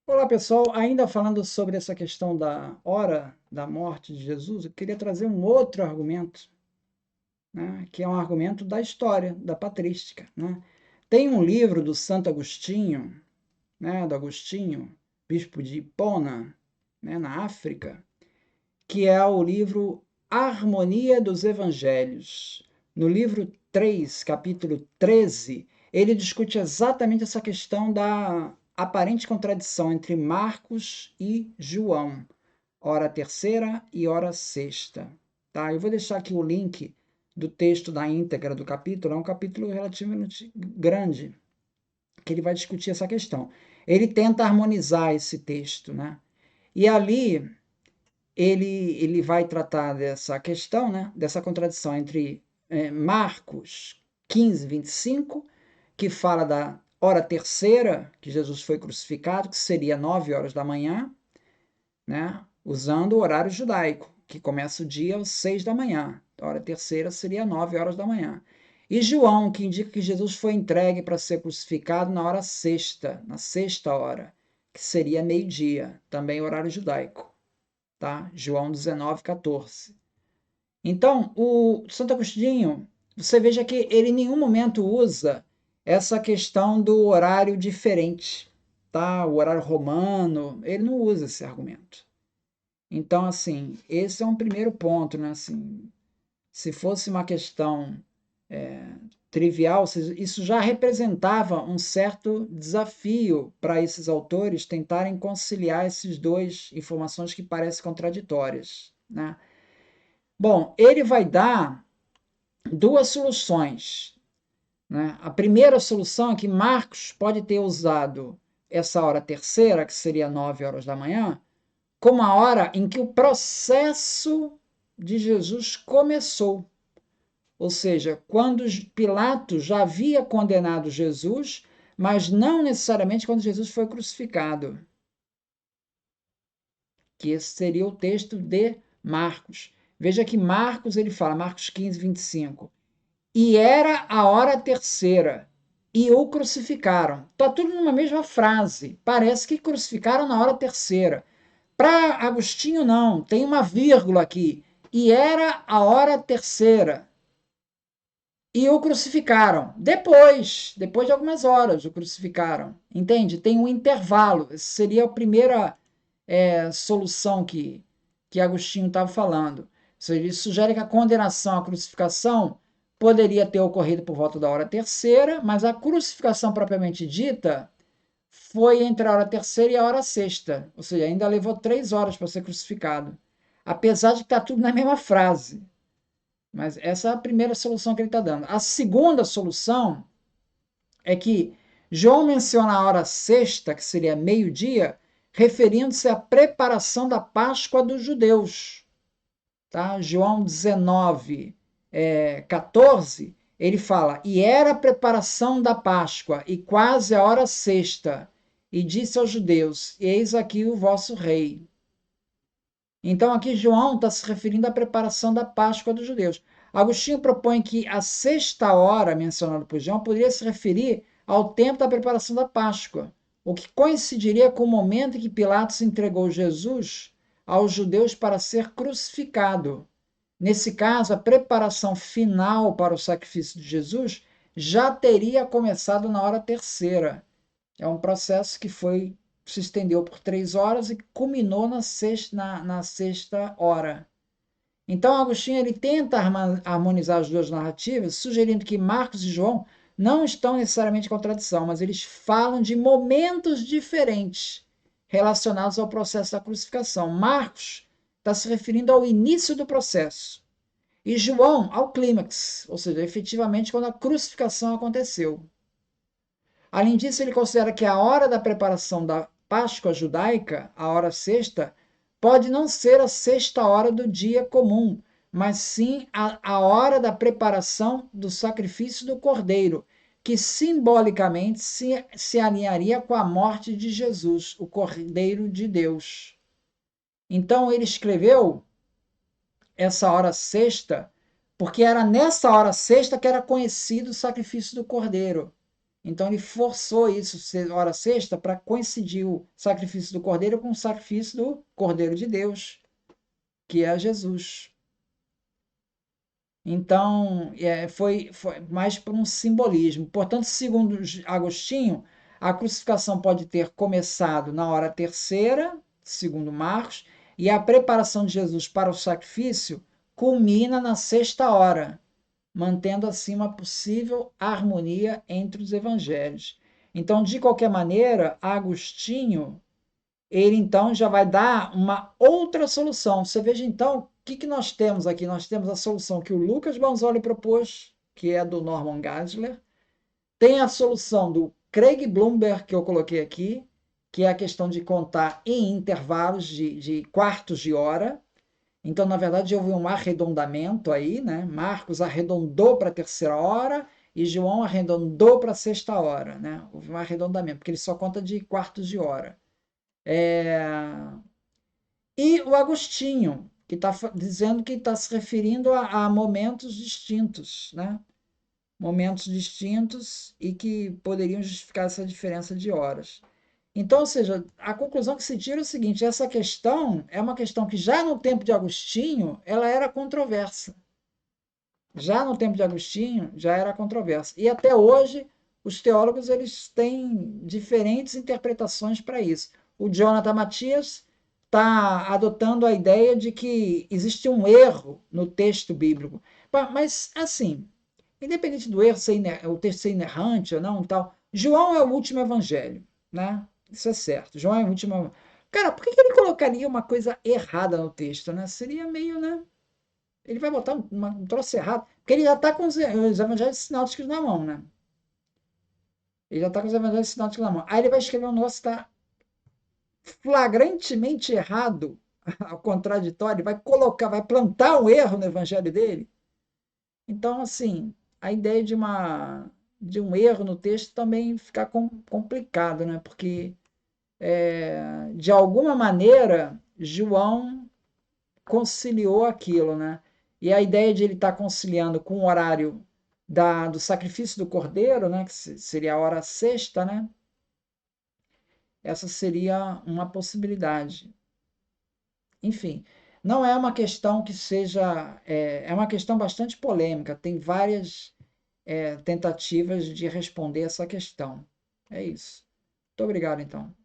Olá pessoal, ainda falando sobre essa questão da hora da morte de Jesus, eu queria trazer um outro argumento, né, que é um argumento da história, da patrística, né? Tem um livro do Santo Agostinho, né, do Agostinho, bispo de Hipona, né, na África, que é o livro Harmonia dos Evangelhos. No livro 3, capítulo 13, ele discute exatamente essa questão da aparente contradição entre Marcos e João, hora terceira e hora sexta. Tá? Eu vou deixar aqui o link do texto da íntegra do capítulo, é um capítulo relativamente grande, que ele vai discutir essa questão. Ele tenta harmonizar esse texto, né? E ali ele vai tratar dessa questão, né, dessa contradição entre Marcos 15, 25, que fala da hora terceira, que Jesus foi crucificado, que seria 9 horas da manhã, né, usando o horário judaico, que começa o dia às 6 da manhã. A hora terceira seria 9 horas da manhã. E João, que indica que Jesus foi entregue para ser crucificado na hora sexta, na sexta hora, que seria meio-dia, também horário judaico. Tá? João 19, 14. Então, o Santo Agostinho, você veja que ele em nenhum momento usa essa questão do horário diferente, tá? O horário romano, ele não usa esse argumento. Então, assim, esse é um primeiro ponto, né? Assim, se fosse uma questão trivial, isso já representava um certo desafio para esses autores tentarem conciliar esses dois informações que parecem contraditórias, né? Bom, ele vai dar duas soluções, né? A primeira solução é que Marcos pode ter usado essa hora terceira, que seria 9 horas da manhã, como a hora em que o processo de Jesus começou. Ou seja, quando Pilatos já havia condenado Jesus, mas não necessariamente quando Jesus foi crucificado. Que esse seria o texto de Marcos. Veja que Marcos, ele fala, Marcos 15, 25. E era a hora terceira, e o crucificaram. Está tudo numa mesma frase. Parece que crucificaram na hora terceira. Para Agostinho, não, tem uma vírgula aqui. E era a hora terceira. E o crucificaram. Depois de algumas horas, o crucificaram. Entende? Tem um intervalo. Essa seria a primeira solução que Agostinho estava falando. Ou seja, ele sugere que a condenação à crucificação poderia ter ocorrido por volta da hora terceira, mas a crucificação propriamente dita foi entre a hora terceira e a hora sexta. Ou seja, ainda levou 3 horas para ser crucificado. Apesar de que está tudo na mesma frase. Mas essa é a primeira solução que ele está dando. A segunda solução é que João menciona a hora sexta, que seria meio-dia, referindo-se à preparação da Páscoa dos judeus. Tá? João 19, 14, ele fala, e era a preparação da Páscoa, e quase a hora sexta, e disse aos judeus, eis aqui o vosso rei. Então, aqui João está se referindo à preparação da Páscoa dos judeus. Agostinho propõe que a sexta hora mencionada por João poderia se referir ao tempo da preparação da Páscoa, o que coincidiria com o momento em que Pilatos entregou Jesus aos judeus para ser crucificado. Nesse caso, a preparação final para o sacrifício de Jesus já teria começado na hora terceira. É um processo que se estendeu por 3 horas e culminou na sexta hora. Então, Agostinho ele tenta harmonizar as duas narrativas, sugerindo que Marcos e João não estão necessariamente em contradição, mas eles falam de momentos diferentes relacionados ao processo da crucificação. Marcos está se referindo ao início do processo e João ao clímax, ou seja, efetivamente quando a crucificação aconteceu. Além disso, ele considera que a hora da preparação da Páscoa judaica, a hora sexta, pode não ser a sexta hora do dia comum, mas sim a hora da preparação do sacrifício do cordeiro, que simbolicamente se alinharia com a morte de Jesus, o Cordeiro de Deus. Então, ele escreveu essa hora sexta, porque era nessa hora sexta que era conhecido o sacrifício do cordeiro. Então ele forçou isso, hora sexta, para coincidir o sacrifício do cordeiro com o sacrifício do Cordeiro de Deus, que é Jesus. Então, foi mais por um simbolismo. Portanto, segundo Agostinho, a crucificação pode ter começado na hora terceira, segundo Marcos, e a preparação de Jesus para o sacrifício culmina na sexta hora, mantendo assim uma possível harmonia entre os evangelhos. Então, de qualquer maneira, Agostinho ele então já vai dar uma outra solução. Você veja então o que nós temos aqui. Nós temos a solução que o Lucas Banzoli propôs, que é do Norman Geisler. Tem a solução do Craig Bloomberg, que eu coloquei aqui, que é a questão de contar em intervalos de quartos de hora. Então, na verdade, houve um arredondamento aí, né? Marcos arredondou para a terceira hora e João arredondou para a sexta hora, né? Houve um arredondamento, porque ele só conta de quartos de hora. E o Agostinho, que está dizendo que está se referindo a momentos distintos, né? Momentos distintos e que poderiam justificar essa diferença de horas. Então, ou seja, a conclusão que se tira é o seguinte: essa questão é uma questão que já no tempo de Agostinho ela era controversa. Já no tempo de Agostinho já era controversa. E até hoje os teólogos eles têm diferentes interpretações para isso. O Jonathan Matias está adotando a ideia de que existe um erro no texto bíblico. Mas, assim, independente do erro, o texto ser inerrante ou não, tal, João é o último evangelho, né? Isso é certo. João é o último. Cara, por que ele colocaria uma coisa errada no texto, né? Seria meio, né? Ele vai botar um troço errado, porque ele já está com os evangelhos sinóticos na mão, né? Ele já está com os evangelhos sinóticos na mão. Aí ele vai escrever um negócio que está flagrantemente errado, ao contraditório, vai colocar, vai plantar um erro no evangelho dele. Então, assim, a ideia de um erro no texto também fica complicado, né? Porque, de alguma maneira, João conciliou aquilo, né? E a ideia de ele estar conciliando com o horário do sacrifício do cordeiro, né? Que seria a hora sexta, né? Essa seria uma possibilidade. Enfim, não é uma questão que seja. É uma questão bastante polêmica, tem várias tentativas de responder essa questão. É isso. Muito obrigado, então.